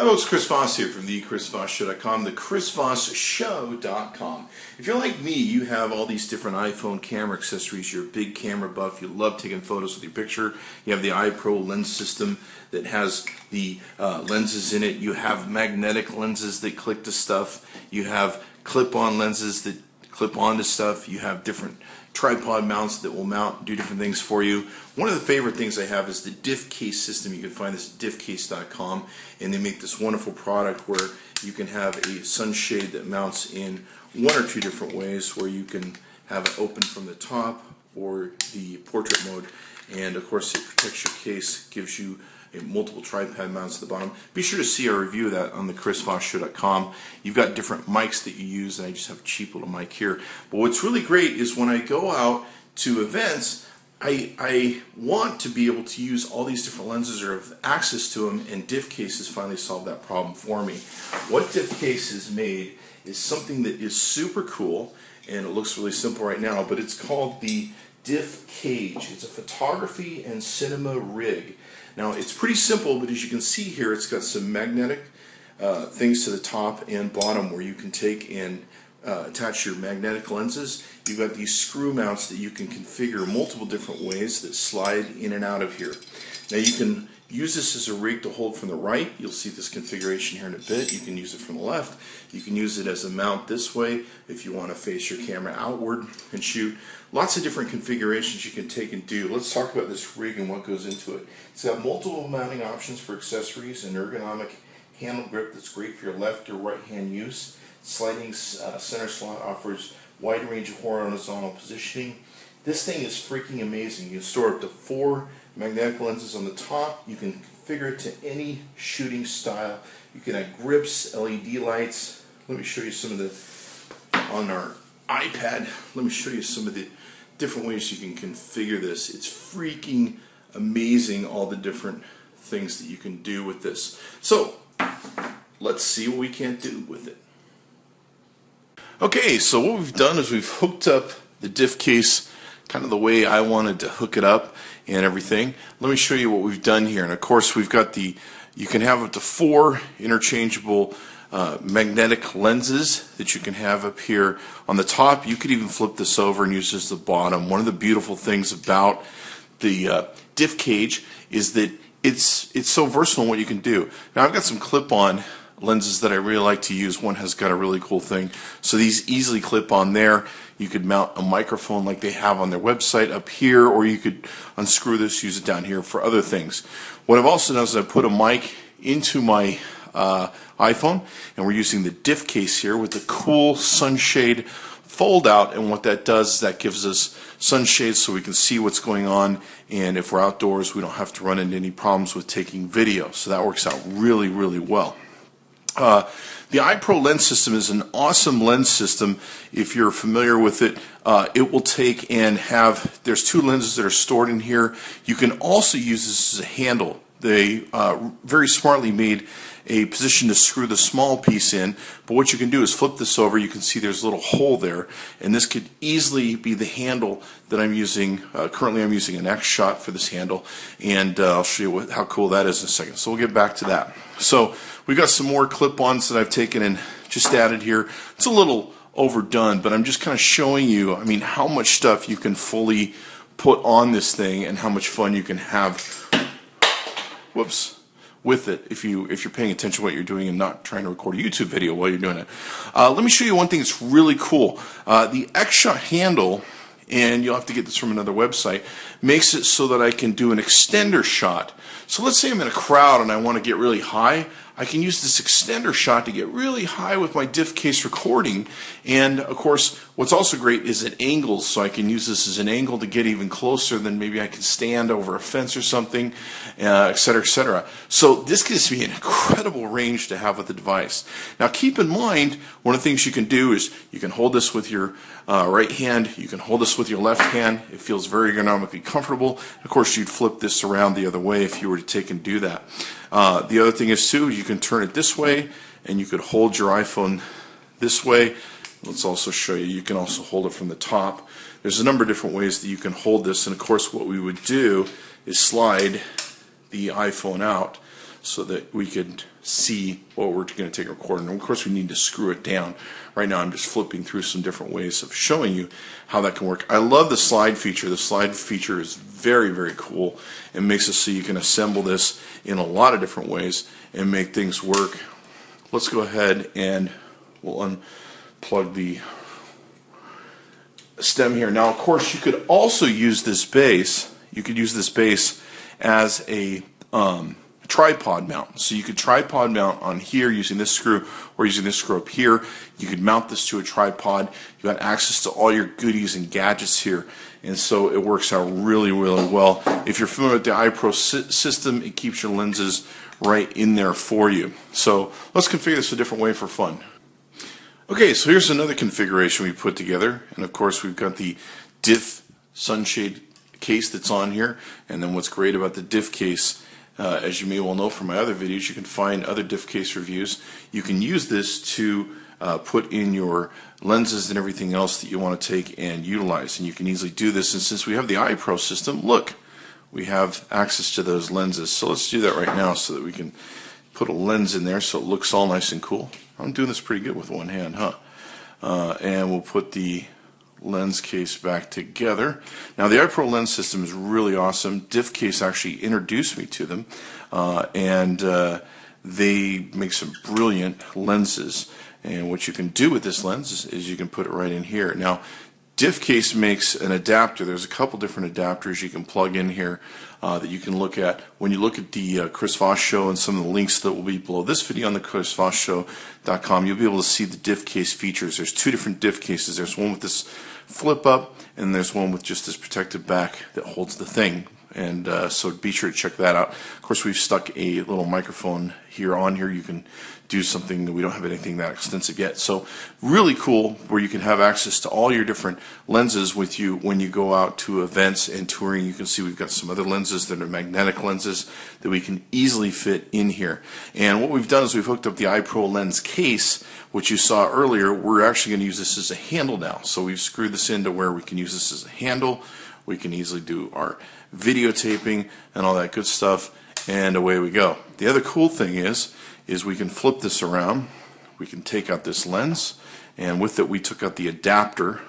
Hi folks, Chris Voss here from the chrisvossshow.com, the chrisvossshow.com. If you're like me, you have all these different iPhone camera accessories. You're a big camera buff. You love taking photos with your picture. You have the iPro lens system that has the lenses in it. You have magnetic lenses that click to stuff. You have clip-on lenses that clip onto stuff. You have different tripod mounts that will do different things for you. One of the favorite things I have is the DiffCage system. You can find this at diffcage.com, and they make this wonderful product where you can have a sunshade that mounts in one or two different ways, where you can have it open from the top or the portrait mode, and of course it protects your case, gives you multiple tripod mounts at the bottom. Be sure to see our review of that on the chrisvossshow.com. You've got different mics that you use, and I just have a cheap little mic here. But what's really great is when I go out to events, I want to be able to use all these different lenses or have access to them, and DiffCage has finally solved that problem for me. What DiffCage has made is something that is super cool, and it looks really simple right now, but it's called the DiffCage. It's a photography and cinema rig. Now, it's pretty simple, but as you can see here, it's got some magnetic things to the top and bottom where you can take and attach your magnetic lenses. You've got these screw mounts that you can configure multiple different ways that slide in and out of here. Now, you can use this as a rig to hold from the right. You'll see this configuration here in a bit. You can use it from the left. You can use it as a mount this way if you want to face your camera outward and shoot. Lots of different configurations you can take and do. Let's talk about this rig and what goes into it. It's got multiple mounting options for accessories, an ergonomic handle grip that's great for your left or right hand use. Sliding center slot offers wide range of horizontal positioning. This thing is freaking amazing. You can store up to 4 magnetic lenses on the top. You can configure it to any shooting style. You can add grips, LED lights. Let me show you some of the, on our iPad, let me show you some of the different ways you can configure this. It's freaking amazing, all the different things that you can do with this. So, let's see what we can do with it. Okay, so what we've done is we've hooked up the DiffCage kind of the way I wanted to hook it up and everything. Let me show you what we've done here. And of course, we've got you can have up to 4 interchangeable magnetic lenses that you can have up here on the top. You could even flip this over and use this as the bottom. One of the beautiful things about the DiffCage is that it's so versatile in what you can do. Now, I've got some clip-on lenses that I really like to use. One has got a really cool thing. So these easily clip on there. You could mount a microphone like they have on their website up here, or you could unscrew this, use it down here for other things. What I've also done is I've put a mic into my iPhone, and we're using the DiffCage here with the cool sunshade fold out, and what that does is that gives us sunshade so we can see what's going on, and if we're outdoors we don't have to run into any problems with taking video. So that works out really, really well. The iPro lens system is an awesome lens system. If you're familiar with it, it will take and there's 2 lenses that are stored in here. You can also use this as a handle. They very smartly made a position to screw the small piece in, but what you can do is flip this over. You can see there's a little hole there, and this could easily be the handle that I'm using. Currently I'm using an X shot for this handle, and I'll show you how cool that is in a second. So we'll get back to that. So we've got some more clip-ons that I've taken and just added here. It's a little overdone, but I'm just kind of showing you, I mean, how much stuff you can fully put on this thing and how much fun you can have with it if you're paying attention to what you're doing and not trying to record a YouTube video while you're doing it. Let me show you one thing that's really cool. The X-Shot handle, and you'll have to get this from another website, makes it so that I can do an extender shot. So let's say I'm in a crowd and I want to get really high. I can use this extender shot to get really high with my DiffCage recording, and of course what's also great is at angles, so I can use this as an angle to get even closer than maybe I can stand over a fence or something, etc., etc. So this gives me an incredible range to have with the device. Now keep in mind, one of the things you can do is you can hold this with your right hand, you can hold this with your left hand. It feels very ergonomically comfortable. Of course, you'd flip this around the other way if you were to take and do that. The other thing is too, you can turn it this way, and you could hold your iPhone this way. Let's also show you, you can also hold it from the top. There's a number of different ways that you can hold this, and of course what we would do is slide the iPhone out so that we could see what we're going to take a record. And of course we need to screw it down. Right now I'm just flipping through some different ways of showing you how that can work. I love the slide feature. The slide feature is very, very cool. It makes it so you can assemble this in a lot of different ways and make things work. Let's go ahead and we'll unplug the stem here. Now of course you could also use this base. You could use this base as a tripod mount. So you could tripod mount on here using this screw or using this screw up here. You could mount this to a tripod. You got access to all your goodies and gadgets here, and so it works out really, really well. If you're familiar with the iPro system, it keeps your lenses right in there for you. So let's configure this a different way for fun. Okay, so here's another configuration we put together, and of course we've got the diff sunshade case that's on here. And then what's great about the diff case, as you may well know from my other videos, you can find other diff case reviews. You can use this to put in your lenses and everything else that you want to take and utilize, and you can easily do this. And since we have the iPro system, look, we have access to those lenses. So let's do that right now so that we can put a lens in there so it looks all nice and cool. I'm doing this pretty good with one hand, huh? And we'll put the lens case back together. Now the iPro lens system is really awesome. DiffCage actually introduced me to them, and they make some brilliant lenses. And what you can do with this lens is you can put it right in here. Now DiffCage makes an adapter. There's a couple different adapters you can plug in here that you can look at. When you look at the Chris Voss Show and some of the links that will be below this video on the chrisvossshow.com, you'll be able to see the DiffCage features. There's two different diff cases. There's one with this flip up, and there's one with just this protective back that holds the thing. And so be sure to check that out. Of course, we've stuck a little microphone here on here. You can do something that we don't have anything that extensive yet. So really cool, where you can have access to all your different lenses with you when you go out to events and touring. You can see we've got some other lenses that are magnetic lenses that we can easily fit in here. And what we've done is we've hooked up the iPro lens case, which you saw earlier. We're actually going to use this as a handle now. So we've screwed this into where we can use this as a handle. We can easily do our videotaping and all that good stuff, and away we go. The other cool thing is we can flip this around. We can take out this lens, and with it we took out the adapter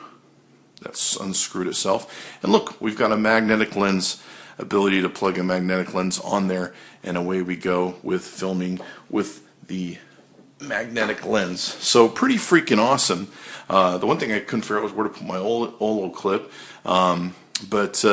that's unscrewed itself, and look, we've got a magnetic lens, ability to plug a magnetic lens on there, and away we go with filming with the magnetic lens. So pretty freaking awesome. The one thing I couldn't figure out was where to put my Olo clip, but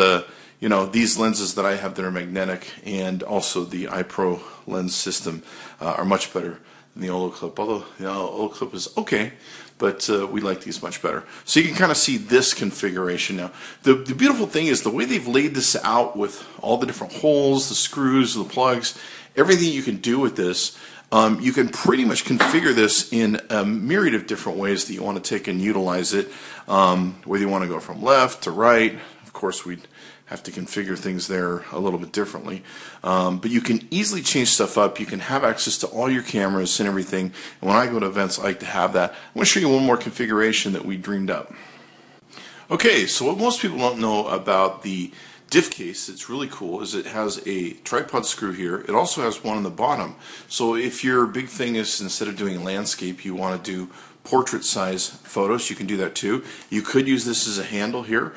you know, these lenses that I have that are magnetic and also the iPro lens system are much better than the Olo clip, although the Olo clip is okay, but we like these much better. So you can kind of see this configuration now. The beautiful thing is the way they've laid this out with all the different holes, the screws, the plugs, everything you can do with this. You can pretty much configure this in a myriad of different ways that you want to take and utilize it, whether you want to go from left to right. Of course, we'd have to configure things there a little bit differently. But you can easily change stuff up. You can have access to all your cameras and everything. And when I go to events, I like to have that. I'm going to show you one more configuration that we dreamed up. Okay, so what most people don't know about the diff case that's really cool is it has a tripod screw here. It also has one on the bottom. So if your big thing is, instead of doing landscape, you want to do portrait size photos, you can do that too. You could use this as a handle here.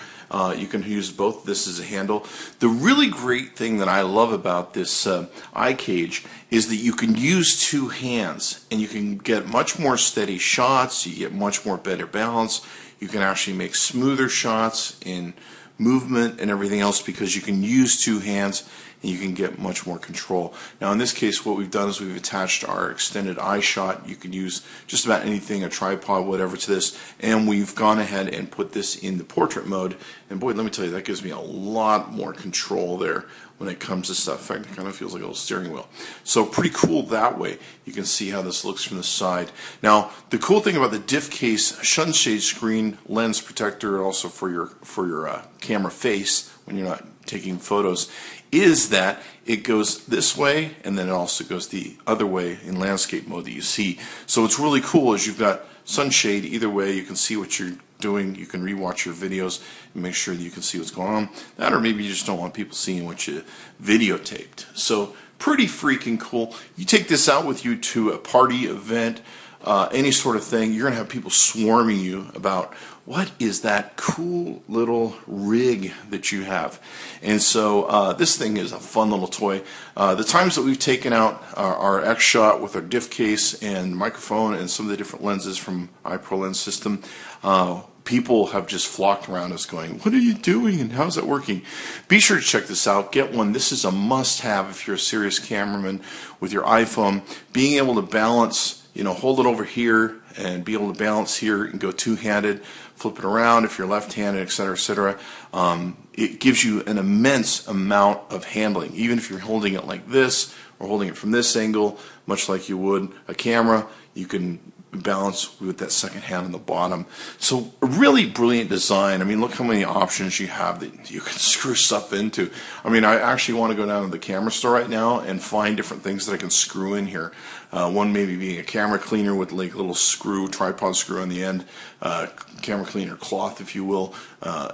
You can use both this as a handle. The really great thing that I love about this iCage is that you can use two hands and you can get much more steady shots. You get much more better balance. You can actually make smoother shots in movement and everything else because you can use two hands and you can get much more control. Now in this case what we've done is we've attached our extended eye shot. You can use just about anything, a tripod, whatever, to this, and we've gone ahead and put this in the portrait mode, and boy, let me tell you, that gives me a lot more control there when it comes to stuff. In fact, it kind of feels like a little steering wheel. So pretty cool that way. You can see how this looks from the side. Now the cool thing about the diff case sunshade screen lens protector, also for your camera face when you're not taking photos, is that it goes this way and then it also goes the other way in landscape mode that you see. So it's really cool as you've got sunshade either way. You can see what you're doing. You can rewatch your videos and make sure that you can see what's going on. That, or maybe you just don't want people seeing what you videotaped. So Pretty freaking cool. You take this out with you to a party, event, any sort of thing, you're going to have people swarming you about what is that cool little rig that you have. And so this thing is a fun little toy. The times that we've taken out our X shot with our diff case and microphone and some of the different lenses from iPro lens system, people have just flocked around us going, what are you doing and how's that working? Be sure to check this out. Get one. This is a must-have if you're a serious cameraman with your iPhone. Being able to balance, hold it over here and be able to balance here and go two-handed, flip it around if you're left-handed, etc., etc. It gives you an immense amount of handling. Even if you're holding it like this or holding it from this angle, much like you would a camera, you can balance with that second hand on the bottom. So a really brilliant design. I mean, look how many options you have that you can screw stuff into. I mean, I actually want to go down to the camera store right now and find different things that I can screw in here. One maybe being a camera cleaner with like a little screw, tripod screw on the end, camera cleaner cloth, if you will.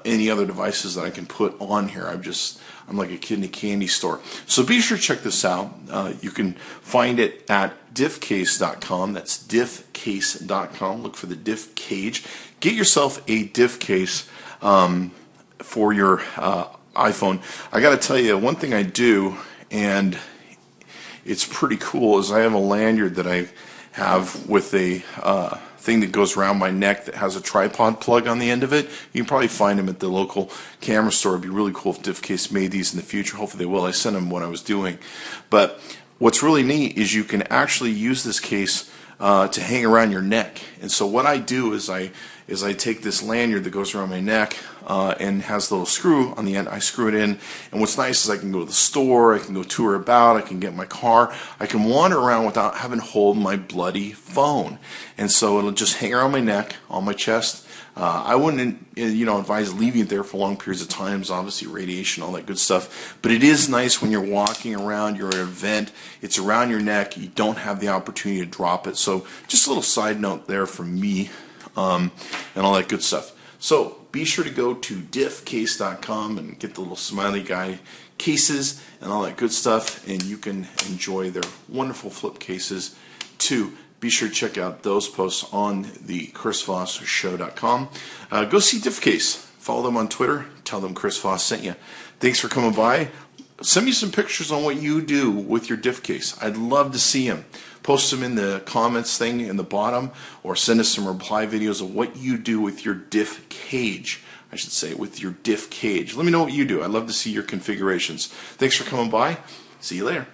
Any other devices that I can put on here. I'm like a kid in a candy store. So be sure to check this out. You can find it at DiffCase.com. That's DiffCase.com. Look for the DiffCage. Get yourself a diff case for your iPhone. I got to tell you, one thing I do, and it's pretty cool, is I have a lanyard that I have with a thing that goes around my neck that has a tripod plug on the end of it. You can probably find them at the local camera store. It'd be really cool if DiffCase made these in the future. Hopefully they will. I sent them what I was doing. But what's really neat is you can actually use this case to hang around your neck. And so what I do is I take this lanyard that goes around my neck and has a little screw on the end. I screw it in, and what's nice is I can go to the store, I can go tour about, I can get in my car, I can wander around without having to hold my bloody phone. And so it'll just hang around my neck, on my chest. I wouldn't, advise leaving it there for long periods of times. Obviously, radiation, all that good stuff. But it is nice when you're walking around, you're at an event, it's around your neck, you don't have the opportunity to drop it. So just a little side note there from me, and all that good stuff. So be sure to go to DiffCase.com and get the little smiley guy cases and all that good stuff, and you can enjoy their wonderful flip cases too. Be sure to check out those posts on the ChrisVossShow.com. Go see DiffCase. Follow them on Twitter. Tell them Chris Voss sent you. Thanks for coming by. Send me some pictures on what you do with your diff case. I'd love to see them. Post them in the comments thing in the bottom, or send us some reply videos of what you do with your diff cage. I should say, with your diff cage. Let me know what you do. I'd love to see your configurations. Thanks for coming by. See you later.